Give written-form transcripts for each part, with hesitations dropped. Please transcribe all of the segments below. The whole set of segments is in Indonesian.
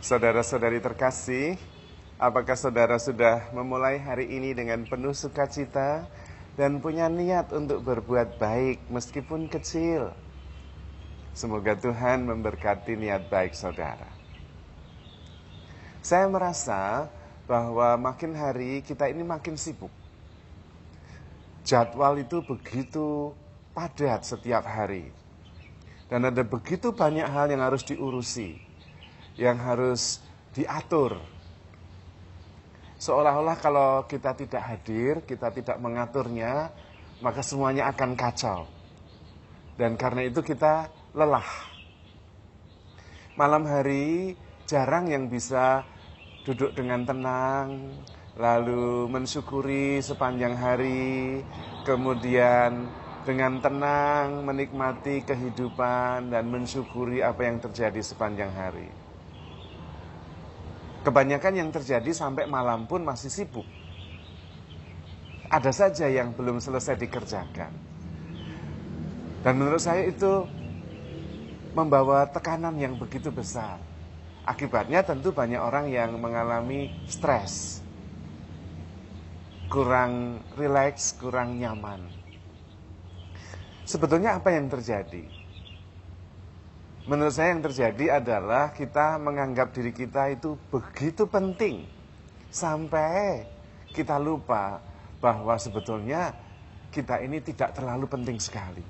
Saudara-saudari terkasih, apakah saudara sudah memulai hari ini dengan penuh sukacita dan punya niat untuk berbuat baik meskipun kecil? Semoga Tuhan memberkati niat baik saudara. Saya merasa bahwa makin hari kita ini makin sibuk. Jadwal itu begitu padat setiap hari. Dan ada begitu banyak hal yang harus diurusi, yang harus diatur. Seolah-olah kalau kita tidak hadir, kita tidak mengaturnya, maka semuanya akan kacau. Dan karena itu kita lelah. Malam hari jarang yang bisa duduk dengan tenang, lalu mensyukuri sepanjang hari, kemudian dengan tenang menikmati kehidupan dan mensyukuri apa yang terjadi sepanjang hari. Kebanyakan yang terjadi sampai malam pun masih sibuk. Ada saja yang belum selesai dikerjakan. Dan menurut saya itu membawa tekanan yang begitu besar. Akibatnya tentu banyak orang yang mengalami stres, kurang rileks, kurang nyaman. Sebetulnya apa yang terjadi? Menurut saya yang terjadi adalah kita menganggap diri kita itu begitu penting sampai kita lupa bahwa sebetulnya kita ini tidak terlalu penting sekali.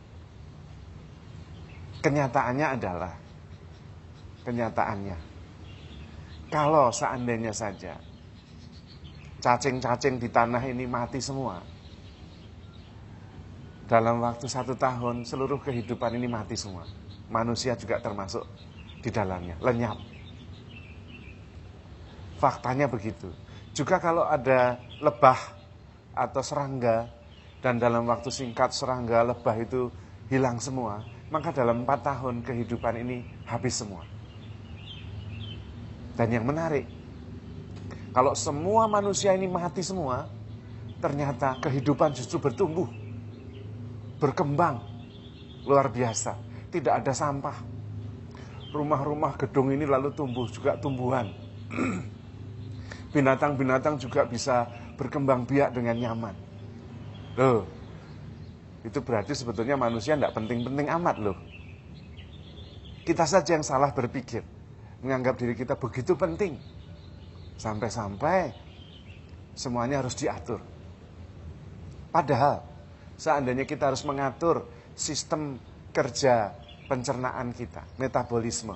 Kenyataannya kalau seandainya saja cacing-cacing di tanah ini mati semua, dalam waktu 1 tahun seluruh kehidupan ini mati semua. Manusia juga termasuk di dalamnya, lenyap. Faktanya begitu. Juga kalau ada lebah atau serangga, dan dalam waktu singkat serangga, lebah itu hilang semua, maka dalam 4 tahun kehidupan ini habis semua. Dan yang menarik, kalau semua manusia ini mati semua, ternyata kehidupan justru bertumbuh, berkembang, luar biasa. Tidak ada sampah. Rumah-rumah gedung ini lalu tumbuh juga tumbuhan. Binatang-binatang juga bisa berkembang biak dengan nyaman. Loh, itu berarti sebetulnya manusia tidak penting-penting amat loh. Kita saja yang salah berpikir, menganggap diri kita begitu penting. Sampai-sampai semuanya harus diatur. Padahal seandainya kita harus mengatur sistem kerja pencernaan kita, metabolisme.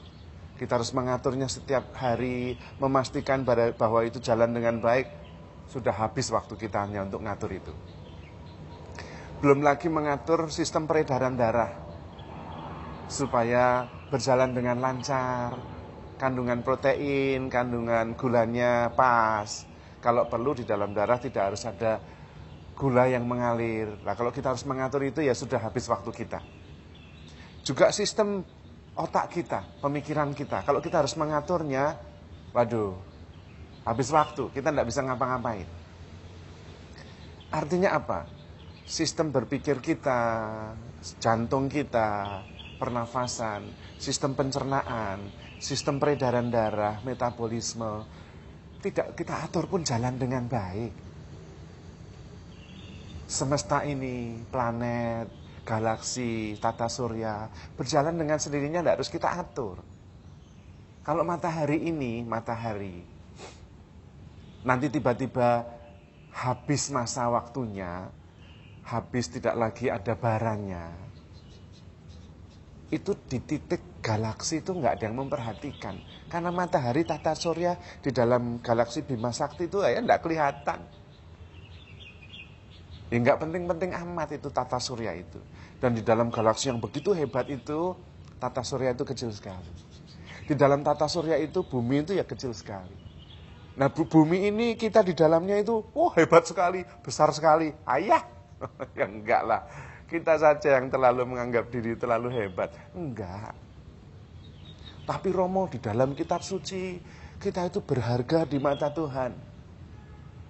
Kita harus mengaturnya setiap hari, memastikan bahwa itu jalan dengan baik. Sudah habis waktu kita hanya untuk ngatur itu. Belum lagi mengatur sistem peredaran darah, supaya berjalan dengan lancar, kandungan protein, kandungan gulanya pas. Kalau perlu di dalam darah tidak harus ada gula yang mengalir. Nah, kalau kita harus mengatur itu ya sudah habis waktu kita. Juga sistem otak kita, pemikiran kita. Kalau kita harus mengaturnya, waduh, habis waktu, kita tidak bisa ngapa-ngapain. Artinya apa? Sistem berpikir kita, jantung kita, pernafasan, sistem pencernaan, sistem peredaran darah, metabolisme, tidak kita atur pun jalan dengan baik. Semesta ini, planet, galaksi, tata surya, berjalan dengan sendirinya, tidak harus kita atur. Kalau matahari ini, nanti tiba-tiba habis masa waktunya, habis tidak lagi ada baranya, itu di titik galaksi itu nggak ada yang memperhatikan. Karena matahari tata surya di dalam galaksi Bima Sakti itu ya nggak kelihatan. Ya nggak penting-penting amat itu tata surya itu. Dan di dalam galaksi yang begitu hebat itu, tata surya itu kecil sekali. Di dalam tata surya itu bumi itu ya kecil sekali. Nah bumi ini kita di dalamnya itu, hebat sekali, besar sekali. Ayah, ya enggak lah. Kita saja yang terlalu menganggap diri terlalu hebat. Enggak. Tapi Romo, di dalam kitab suci, kita itu berharga di mata Tuhan.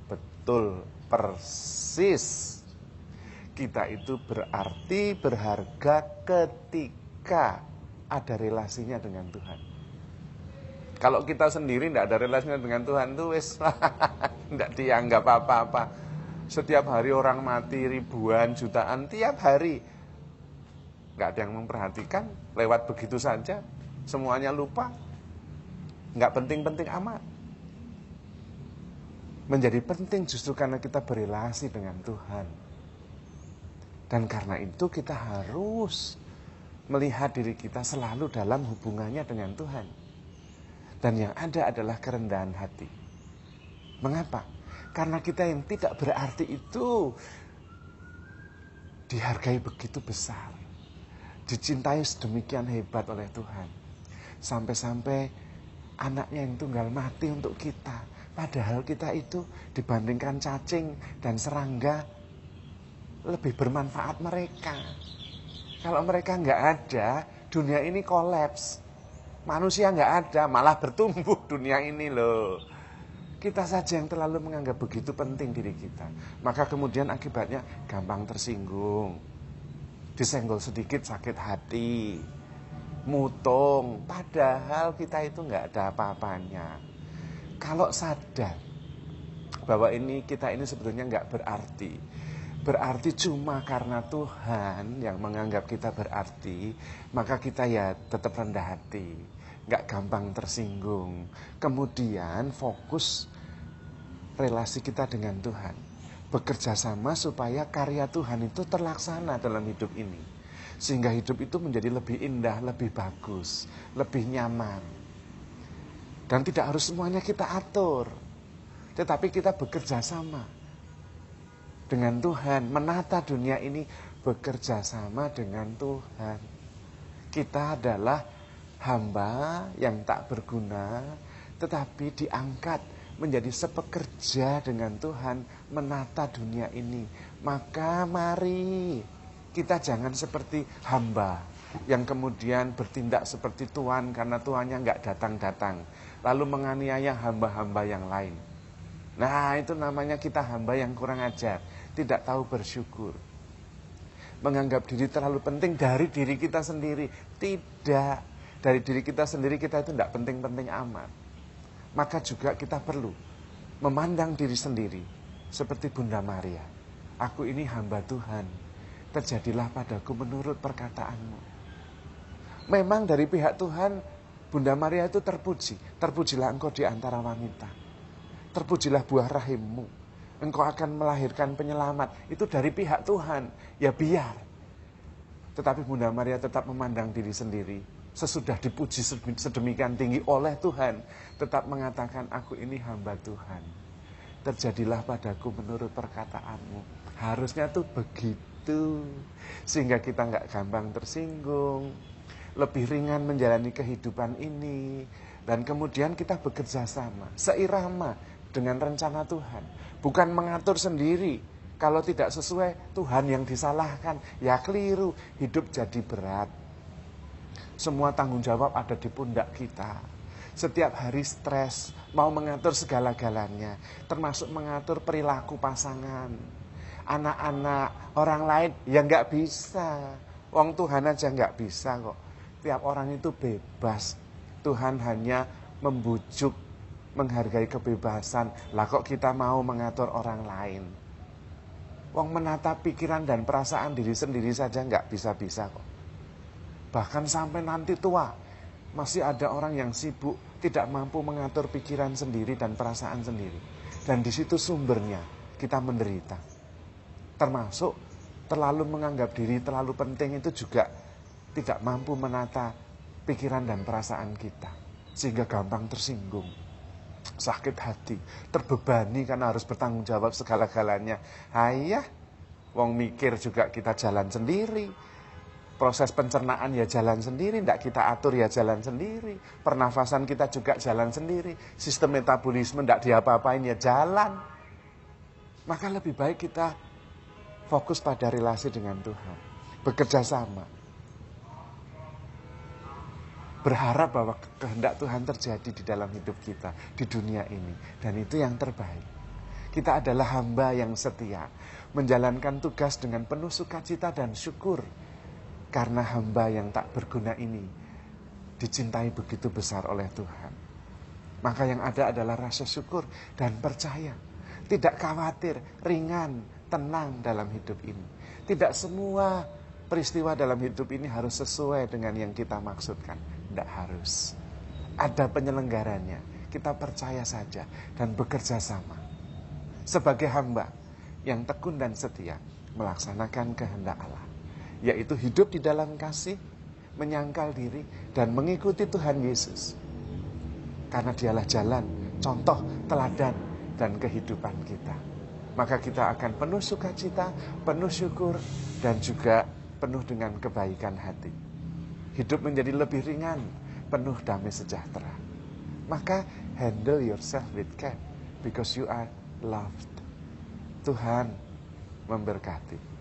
Betul, persis. Kita itu berarti berharga ketika ada relasinya dengan Tuhan. Kalau kita sendiri tidak ada relasinya dengan Tuhan tuh wis tidak dianggap apa-apa. Setiap hari orang mati ribuan, jutaan, tiap hari. Nggak ada yang memperhatikan, lewat begitu saja. Semuanya lupa. Nggak penting-penting amat. Menjadi penting justru karena kita berelasi dengan Tuhan. Dan karena itu kita harus melihat diri kita selalu dalam hubungannya dengan Tuhan. Dan yang ada adalah kerendahan hati. Mengapa? Karena kita yang tidak berarti itu dihargai begitu besar. Dicintai sedemikian hebat oleh Tuhan. Sampai-sampai anaknya yang tunggal mati untuk kita. Padahal kita itu dibandingkan cacing dan serangga lebih bermanfaat mereka. Kalau mereka nggak ada, dunia ini kolaps. Manusia nggak ada, malah bertumbuh dunia ini loh. Kita saja yang terlalu menganggap begitu penting diri kita. Maka kemudian akibatnya gampang tersinggung. Disenggol sedikit sakit hati. Mutung. Padahal kita itu nggak ada apa-apanya. Kalau sadar bahwa kita ini sebetulnya nggak berarti. Berarti cuma karena Tuhan yang menganggap kita berarti, maka kita ya tetap rendah hati, nggak gampang tersinggung. Kemudian fokus relasi kita dengan Tuhan, bekerja sama supaya karya Tuhan itu terlaksana dalam hidup ini, sehingga hidup itu menjadi lebih indah, lebih bagus, lebih nyaman. Dan tidak harus semuanya kita atur, tetapi kita bekerja sama dengan Tuhan, menata dunia ini bekerja sama dengan Tuhan. Kita adalah hamba yang tak berguna, tetapi diangkat menjadi sepekerja dengan Tuhan menata dunia ini. Maka mari kita jangan seperti hamba yang kemudian bertindak seperti Tuhan karena Tuhannya nggak datang-datang, lalu menganiaya hamba-hamba yang lain. Nah, itu namanya kita hamba yang kurang ajar, tidak tahu bersyukur. Menganggap diri terlalu penting dari diri kita sendiri. Tidak, dari diri kita sendiri kita itu tidak penting-penting amat. Maka juga kita perlu memandang diri sendiri seperti Bunda Maria. Aku ini hamba Tuhan, terjadilah padaku menurut perkataanmu. Memang dari pihak Tuhan, Bunda Maria itu terpuji. Terpujilah engkau di antara wanita. Terpujilah buah rahimmu. Engkau akan melahirkan penyelamat. Itu dari pihak Tuhan. Ya biar. Tetapi Bunda Maria tetap memandang diri sendiri. Sesudah dipuji sedemikian tinggi oleh Tuhan, tetap mengatakan, aku ini hamba Tuhan. Terjadilah padaku menurut perkataanmu. Harusnya tuh begitu. Sehingga kita nggak gampang tersinggung. Lebih ringan menjalani kehidupan ini. Dan kemudian kita bekerja sama, seirama dengan rencana Tuhan. Bukan mengatur sendiri. Kalau tidak sesuai, Tuhan yang disalahkan. Ya keliru, hidup jadi berat. Semua tanggung jawab ada di pundak kita. Setiap hari stres, mau mengatur segala-galanya. Termasuk mengatur perilaku pasangan. Anak-anak, orang lain, ya nggak bisa. Wong Tuhan aja nggak bisa kok. Tiap orang itu bebas. Tuhan hanya membujuk, menghargai kebebasan. Lah kok kita mau mengatur orang lain? Wong menata pikiran dan perasaan diri sendiri saja nggak bisa-bisa kok. Bahkan sampai nanti tua, masih ada orang yang sibuk, tidak mampu mengatur pikiran sendiri dan perasaan sendiri. Dan di situ sumbernya kita menderita. Termasuk terlalu menganggap diri terlalu penting itu juga tidak mampu menata pikiran dan perasaan kita. Sehingga gampang tersinggung, sakit hati, terbebani karena harus bertanggung jawab segala-galanya. Hayah, wong mikir juga kita jalan sendiri. Proses pencernaan ya jalan sendiri, tidak kita atur ya jalan sendiri. Pernafasan kita juga jalan sendiri. Sistem metabolisme tidak diapa-apain ya jalan. Maka lebih baik kita fokus pada relasi dengan Tuhan. Bekerja sama. Berharap bahwa kehendak Tuhan terjadi di dalam hidup kita, di dunia ini. Dan itu yang terbaik. Kita adalah hamba yang setia, menjalankan tugas dengan penuh sukacita dan syukur. Karena hamba yang tak berguna ini dicintai begitu besar oleh Tuhan. Maka yang ada adalah rasa syukur dan percaya. Tidak khawatir, ringan, tenang dalam hidup ini. Tidak semua peristiwa dalam hidup ini harus sesuai dengan yang kita maksudkan. Tidak harus. Ada penyelenggaranya. Kita percaya saja dan bekerja sama. Sebagai hamba yang tekun dan setia melaksanakan kehendak Allah. Yaitu hidup di dalam kasih, menyangkal diri, dan mengikuti Tuhan Yesus. Karena dialah jalan, contoh, teladan, dan kehidupan kita. Maka kita akan penuh sukacita, penuh syukur, dan juga penuh dengan kebaikan hati. Hidup menjadi lebih ringan, penuh damai sejahtera. Maka handle yourself with care, because you are loved. Tuhan memberkati.